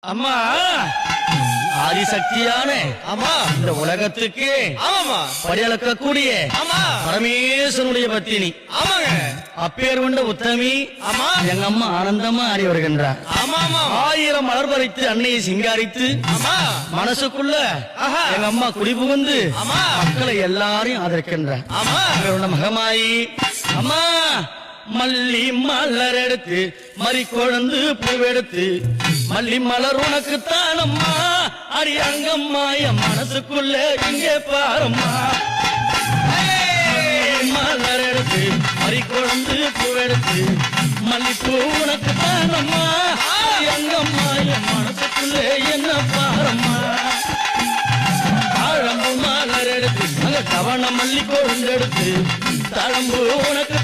அம்மா ஆதிசக்தியான ஆமா இந்த உலகத்துக்கு ஆமாமா படியளக்கக்கூடிய ஆமா பரமேஸ்வரனுடைய பத்தினி ஆமாங்க அப்பேர் கொண்ட உத்தமி ஆமா எங்க அம்மா ஆனந்தமா ஆடி வருகின்றார். ஆமா ஆமா ஆயிரம் மலர் பறித்து அன்னையை சிங்காரித்து ஆமா மனசுக்குள்ள ஆஹா. எங்க அம்மா குடிபுகுந்து ஆமா. மக்களை எல்லாரையும் ஆதரிக்கின்றார். ஆமா அவரோட மகமாயி அம்மா மல்லி மலர் எடுத்து மறி கொழுந்து பூவெடுத்து மல்லி மலர் உனக்கு தானம்மா அடி அங்கம்மா என் மனசுக்குள்ள இங்கே பாரம்மா. மல்லி மலர் எடுத்து மறி கொழுந்து பூவெடுத்து மல்லிப்பூ உனக்கு தானம்மா அடி அங்கம்மா என் மனசுக்குள்ள என்ன பாரம்மா. தாழம்பு மலர் எடுத்து அங்க கவன மல்லி கொழுந்து எடுத்து தளம்பு உனக்கு